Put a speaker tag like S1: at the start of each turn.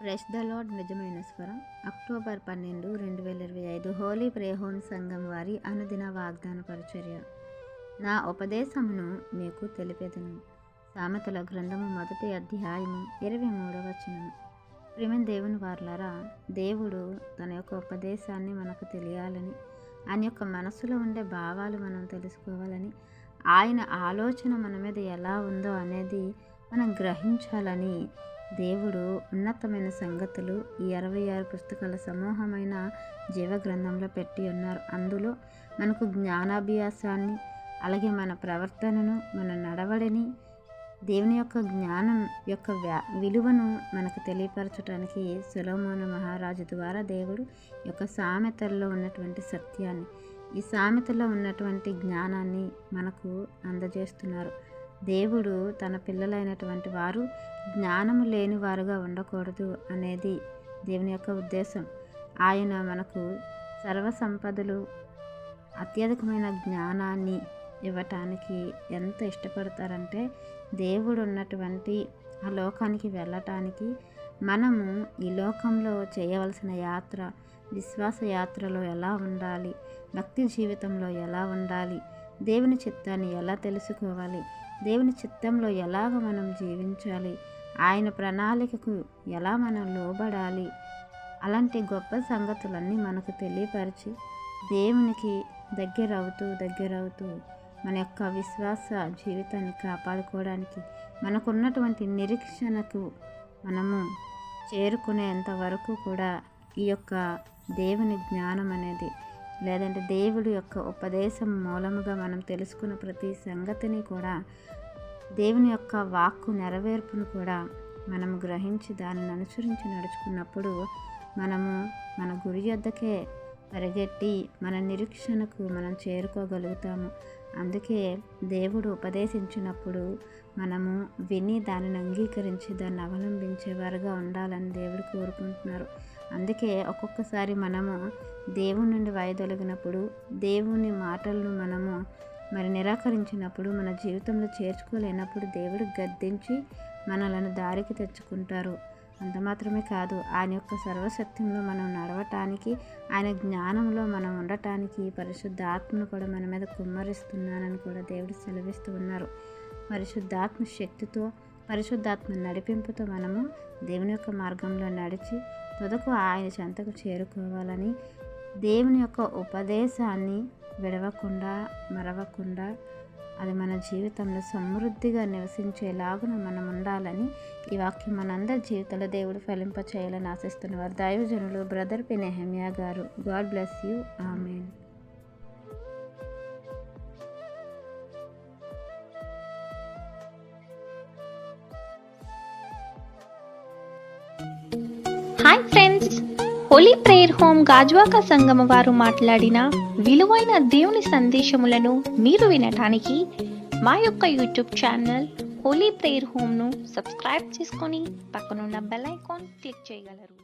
S1: Press the lord నిజమైన స్వరం October 12, 2025 Holi prayer home సంఘం వారి అనుదిన వాగ్దాన పరిచర్య. నా ఉపదేశమును మీకు తెలిపేదను. సామెతల గ్రంథము 1వ అధ్యాయము 23వ వచనం. ప్రియమైన దేవుని వారలారా, దేవుడు తన యొక్క ఉపదేశాన్ని మనకు తెలియాలని, ఆయన యొక్క మనసులో ఉండే భావాలు మనం తెలుసుకోవాలని, ఆయన ఆలోచన మన మీద ఎలా ఉందో అనేది మనం గ్రహించాలని దేవుడు ఉన్నతమైన సంగతులు ఈ 66 పుస్తకాల సమూహమైన జీవ గ్రంథంలో పెట్టి ఉన్నారు. అందులో మనకు జ్ఞానాభ్యాసాన్ని, అలాగే మన ప్రవర్తనను, మన నడవడిని, దేవుని యొక్క జ్ఞానం యొక్క విలువను మనకు తెలియపరచడానికి సొలొమోను మహారాజు ద్వారా దేవుడు యొక్క సామెతల్లో ఉన్నటువంటి సత్యాన్ని, ఈ సామెతలో ఉన్నటువంటి జ్ఞానాన్ని మనకు అందజేస్తున్నారు. దేవుడు తన పిల్లలైనటువంటి వారు జ్ఞానము లేని వారుగా ఉండకూడదు అనేది దేవుని యొక్క ఉద్దేశం. ఆయన మనకు సర్వసంపదలు, అత్యధికమైన జ్ఞానాన్ని ఇవ్వటానికి ఎంత ఇష్టపడతారంటే, దేవుడు ఉన్నటువంటి ఆ లోకానికి వెళ్ళటానికి మనము ఈ లోకంలో చేయవలసిన యాత్ర, విశ్వాస యాత్రలో ఎలా ఉండాలి, భక్తి జీవితంలో ఎలా ఉండాలి, దేవుని చిత్తాన్ని ఎలా తెలుసుకోవాలి, దేవుని చిత్తంలో ఎలాగ మనం జీవించాలి, ఆయన ప్రణాళికకు ఎలా మనం లోబడాలి, అలాంటి గొప్ప సంగతులన్నీ మనకు తెలియపరిచి దేవునికి దగ్గరవుతూ మన యొక్క విశ్వాస జీవితాన్ని కాపాడుకోవడానికి, మనకున్నటువంటి నిరీక్షణకు మనము చేరుకునేంత వరకు కూడా ఈ యొక్క దేవుని జ్ఞానం అనేది, లేదంటే దేవుడి యొక్క ఉపదేశం మూలముగా మనం తెలుసుకున్న ప్రతి సంగతిని కూడా, దేవుని యొక్క వాక్కు నెరవేర్పును కూడా మనము గ్రహించి దానిని అనుసరించి నడుచుకున్నప్పుడు మనము మన గురి యొద్దకే పరిగెట్టి మన నిరీక్షణకు మనం చేరుకోగలుగుతాము. అందుకే దేవుడు ఉపదేశించినప్పుడు మనము విని దానిని అంగీకరించి దాన్ని అవలంబించేవారుగా ఉండాలని దేవుడు కోరుకుంటున్నారు. అందుకే ఒక్కొక్కసారి మనము దేవుని నుండి వైదొలిగినప్పుడు, దేవుని మాటలను మనము నిరాకరించినప్పుడు, మన జీవితంలో చేర్చుకోలేనప్పుడు దేవుడు గద్దించి మనలను దారికి తెచ్చుకుంటారు. అంత మాత్రమే కాదు, ఆయన యొక్క సర్వసత్యంలో మనం నడవటానికి, ఆయన జ్ఞానంలో మనం ఉండటానికి పరిశుద్ధాత్మను కూడా మన మీద కుమ్మరిస్తున్నానని కూడా దేవుడు సెలవిస్తూ ఉన్నారు. పరిశుద్ధాత్మ శక్తితో, పరిశుద్ధాత్మ నడిపింపుతో మనము దేవుని యొక్క మార్గంలో నడిచి తుదకు ఆయన చెంతకు చేరుకోవాలని, దేవుని యొక్క ఉపదేశాన్ని విడవకుండా, మరవకుండా అది మన జీవితంలో సమృద్ధిగా నివసించేలాగున మనం ఉండాలని ఈ వాక్యం మనందరి జీవితంలో దేవుడు ఫలింప చేయాలని ఆశిస్తున్నవారు దైవజనులు బ్రదర్ పి నెహెమియా గారు. God bless you. Amen.
S2: Hi friends, Holi prayer home Gajuwaka సంగమ వారు మాట్లాడిన విలువైన దేవుని సందేశములను మీరు వినటానికి మా యొక్క యూట్యూబ్ ఛానల్ హోలీ ప్రేయర్ హోమ్ను సబ్స్క్రైబ్ చేసుకొని పక్కనున్న బెల్ ఐకాన్ క్లిక్ చేయగలరు.